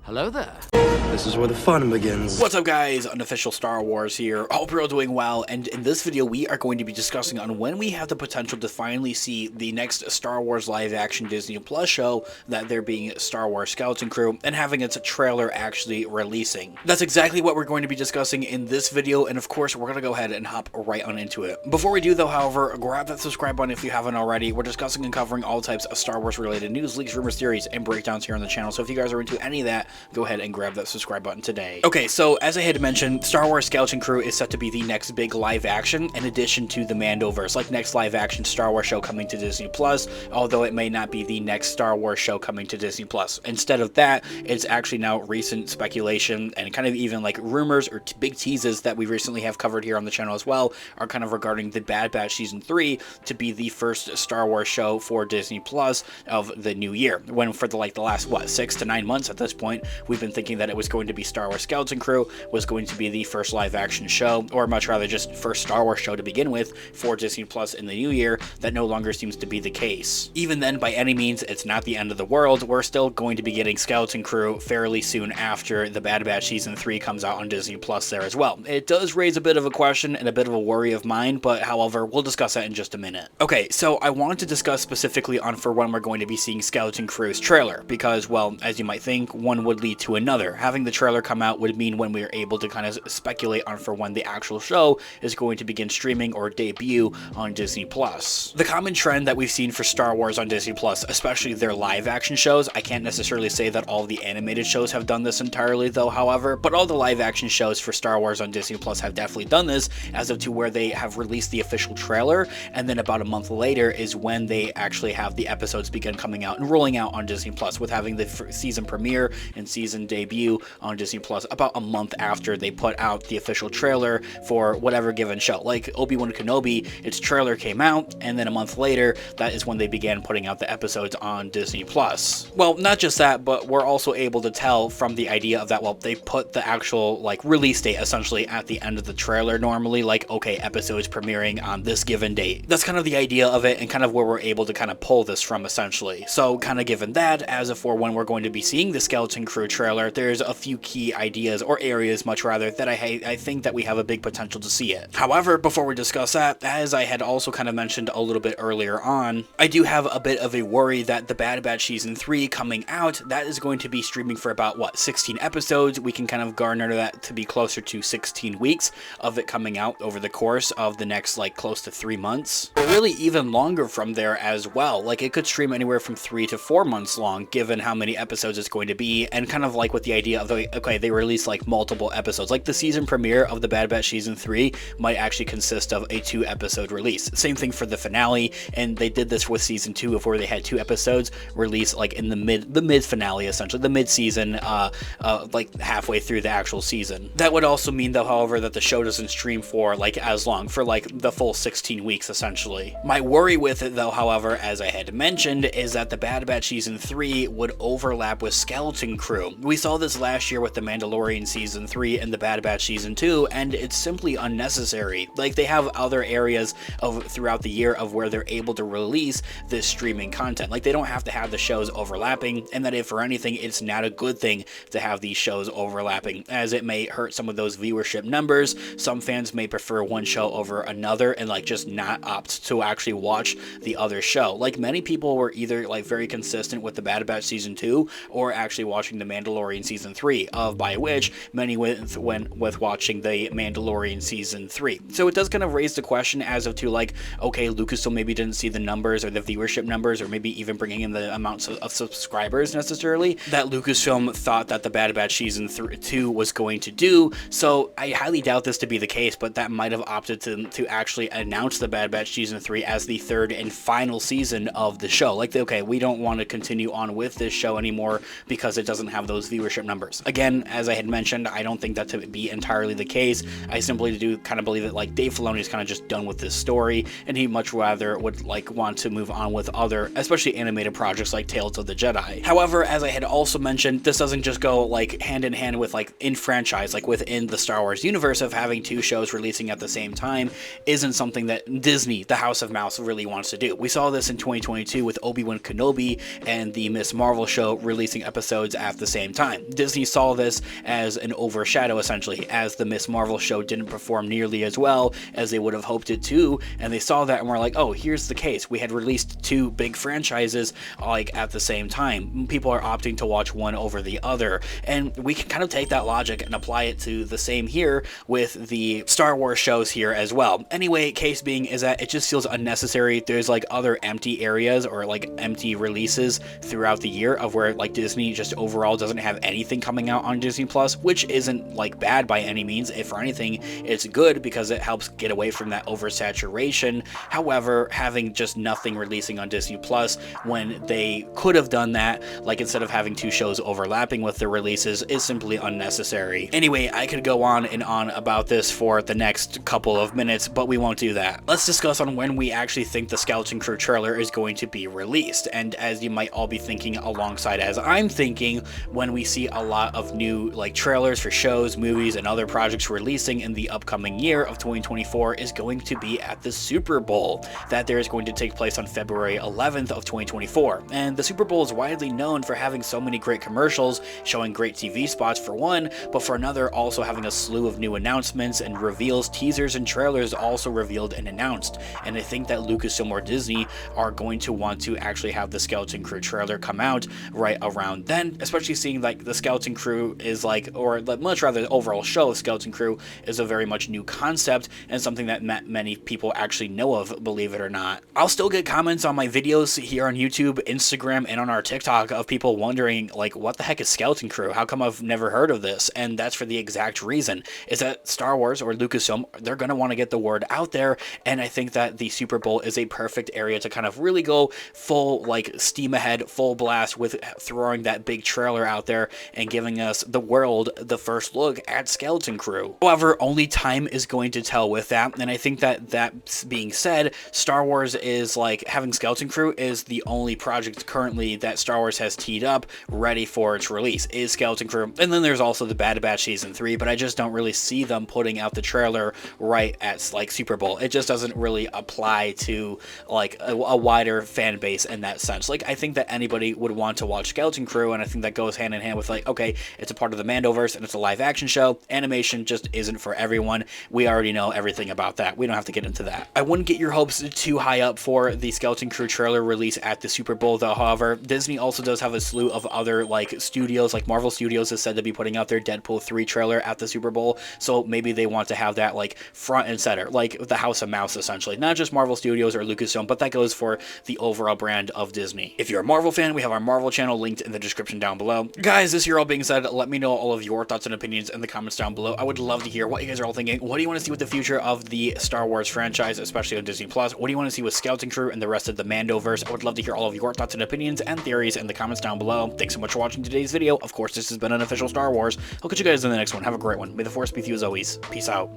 Hello there. This is where the fun begins. What's up, guys? Unofficial Star Wars here. Hope you're all doing well, and in this video we are going to be discussing on when we have the potential to finally see the next Star Wars live-action Disney Plus show, that there being Star Wars Skeleton Crew, and having its trailer actually releasing. That's exactly what we're going to be discussing in this video, and of course we're going to go ahead and hop right on into it. Before we do though, however, grab that subscribe button if you haven't already. We're discussing and covering all types of Star Wars related news, leaks, rumors, theories, and breakdowns here on the channel, so if you guys are into any of that, go ahead and grab that subscribe button today. Okay, so as I had mentioned, Star Wars Skeleton Crew is set to be the next big live action in addition to the Mandoverse, like next live action Star Wars show coming to Disney Plus, although it may not be the next Star Wars show coming to Disney Plus. Instead of that, it's actually now recent speculation and kind of even like rumors or big teases that we recently have covered here on the channel as well are kind of regarding the Bad Batch Season 3 to be the first Star Wars show for Disney Plus of the new year. When for the last, 6 to 9 months at this point, we've been thinking that it was going to be Star Wars Skeleton Crew was going to be the first live action show, or much rather just first Star Wars show to begin with for Disney Plus in the new year. That no longer seems to be the case. Even then, by any means, it's not the end of the world. We're still going to be getting Skeleton Crew fairly soon after the Bad Batch Season 3 comes out on Disney Plus there as well. It does raise a bit of a question and a bit of a worry of mine, but however, we'll discuss that in just a minute. Okay, so I want to discuss specifically on for when we're going to be seeing Skeleton Crew's trailer, because, well, as you might think, one would lead to another. Having the trailer come out would mean when we are able to kind of speculate on for when the actual show is going to begin streaming or debut on Disney Plus. The common trend that we've seen for Star Wars on Disney Plus, especially their live action shows, I can't necessarily say that all the animated shows have done this entirely though, however, but all the live action shows for Star Wars on Disney Plus have definitely done this, as of to where they have released the official trailer, and then about a month later is when they actually have the episodes begin coming out and rolling out on Disney Plus, with having the season premiere and season debut on Disney Plus about a month after they put out the official trailer for whatever given show. Like Obi-Wan Kenobi, its trailer came out, and then a month later, that is when they began putting out the episodes on Disney Plus. Well, not just that, but we're also able to tell from the idea of that, well, they put the actual release date essentially at the end of the trailer normally, like, okay, episodes premiering on this given date. That's kind of the idea of it, and kind of where we're able to kind of pull this from essentially. So kind of given that, as of for when we're going to be seeing the Skeleton Crew trailer, there's a few key ideas, or areas much rather, that I think that we have a big potential to see it. However, before we discuss that, as I had also kind of mentioned a little bit earlier on, I do have a bit of a worry that the Bad Batch Season 3 coming out, that is going to be streaming for about, 16 episodes. We can kind of garner that to be closer to 16 weeks of it coming out over the course of the next, close to 3 months. Or really even longer from there as well. It could stream anywhere from 3 to 4 months long, given how many episodes it's going to be, and kind of with the idea of, okay, they release multiple episodes. The season premiere of the Bad Batch Season 3 might actually consist of a 2-episode release. Same thing for the finale, and they did this with Season 2 where they had 2 episodes released in the mid finale, essentially, the mid-season, halfway through the actual season. That would also mean, though, however, that the show doesn't stream for, as long, for, the full 16 weeks, essentially. My worry with it, though, however, as I had mentioned, is that the Bad Batch Season 3 would overlap with Skeleton Crew. We saw this last year with the Mandalorian Season 3 and the Bad Batch Season 2, and it's simply unnecessary. They have other areas throughout the year of where they're able to release this streaming content. They don't have to have the shows overlapping, and that if for anything, it's not a good thing to have these shows overlapping, as it may hurt some of those viewership numbers. Some fans may prefer one show over another and just not opt to actually watch the other show. Many people were either very consistent with the Bad Batch Season 2 or actually watching the Mandalorian Season 3, by which many went with watching the Mandalorian Season 3. So it does kind of raise the question as of to okay, Lucasfilm maybe didn't see the numbers or the viewership numbers, or maybe even bringing in the amounts of subscribers necessarily that Lucasfilm thought that the Bad Batch Season 2 was going to do. So I highly doubt this to be the case, but that might have opted to actually announce the Bad Batch Season 3 as the third and final season of the show. Okay, we don't want to continue on with this show anymore because it doesn't have those viewership numbers. Again, as I had mentioned, I don't think that to be entirely the case. I simply do kind of believe that Dave Filoni is kind of just done with this story, and he much rather would want to move on with other, especially animated projects like Tales of the Jedi. However, as I had also mentioned, this doesn't just go hand in hand with in franchise, within the Star Wars universe, of having 2 shows releasing at the same time isn't something that Disney, the House of Mouse, really wants to do. We saw this in 2022 with Obi-Wan Kenobi and the Miss Marvel show releasing episodes at at the same time. Disney saw this as an overshadow, essentially, as the Miss Marvel show didn't perform nearly as well as they would have hoped it to, and they saw that and were like, oh, here's the case. We had released two big franchises like at the same time. People are opting to watch one over the other, and we can kind of take that logic and apply it to the same here with the Star Wars shows here as well. Anyway, case being is that it just feels unnecessary. There's like other empty areas or like empty releases throughout the year of where like Disney just overall doesn't have anything coming out on Disney Plus, which isn't like bad by any means. If for anything, it's good because it helps get away from that oversaturation. However, having just nothing releasing on Disney Plus when they could have done that, like instead of having two shows overlapping with their releases, is simply unnecessary. Anyway, I could go on and on about this for the next couple of minutes, but we won't do that. Let's discuss on when we actually think the Skeleton Crew trailer is going to be released. And as you might all be thinking alongside as I'm thinking, when we see a lot of new like trailers for shows, movies, and other projects releasing in the upcoming year of 2024 is going to be at the Super Bowl. That there is going to take place on February 11th of 2024. And the Super Bowl is widely known for having so many great commercials, showing great TV spots for one, but for another also having a slew of new announcements and reveals, teasers, and trailers also revealed and announced. And I think that Lucasfilm or Disney are going to want to actually have the Skeleton Crew trailer come out right around then, especially seeing like the Skeleton Crew is like, or much rather the overall show of Skeleton Crew is a very much new concept and something that many people actually know of, believe it or not. I'll still get comments on my videos here on YouTube, Instagram, and on our TikTok of people wondering like, what the heck is Skeleton Crew? How come I've never heard of this? And that's for the exact reason, is that Star Wars or Lucasfilm, they're going to want to get the word out there, and I think that the Super Bowl is a perfect area to kind of really go full like steam ahead, full blast with throwing that big trailer out there and giving us the world the first look at Skeleton Crew. However, only time is going to tell with that, and I think that being said, Star Wars is like, having Skeleton Crew is the only project currently that Star Wars has teed up ready for its release, is Skeleton Crew. And then there's also the Bad Batch Season 3, but I just don't really see them putting out the trailer right at like Super Bowl. It just doesn't really apply to like a wider fan base in that sense. Like, I think that anybody would want to watch Skeleton Crew, and I think that goes hand in hand with like, okay, it's a part of the Mandoverse and it's a live action show. Animation just isn't for everyone. We already know everything about that. We don't have to get into that. I wouldn't get your hopes too high up for the Skeleton Crew trailer release at the Super Bowl though. However, Disney also does have a slew of other like studios, like Marvel Studios is said to be putting out their Deadpool 3 trailer at the Super Bowl, so maybe they want to have that like front and center, like the House of Mouse essentially. Not just Marvel Studios or Lucasfilm, but that goes for the overall brand of Disney. If you're a Marvel fan, we have our Marvel channel linked in the description down below. Guys, this year all being said, let me know all of your thoughts and opinions in the comments down below. I would love to hear what you guys are all thinking. What do you want to see with the future of the Star Wars franchise, especially on Disney Plus? What do you want to see with Skeleton Crew and the rest of the Mandoverse? I would love to hear all of your thoughts and opinions and theories in the comments down below. Thanks so much for watching today's video. Of course, this has been Unofficial Star Wars. I'll catch you guys in the next one. Have a great one. May the Force be with you as always. Peace out.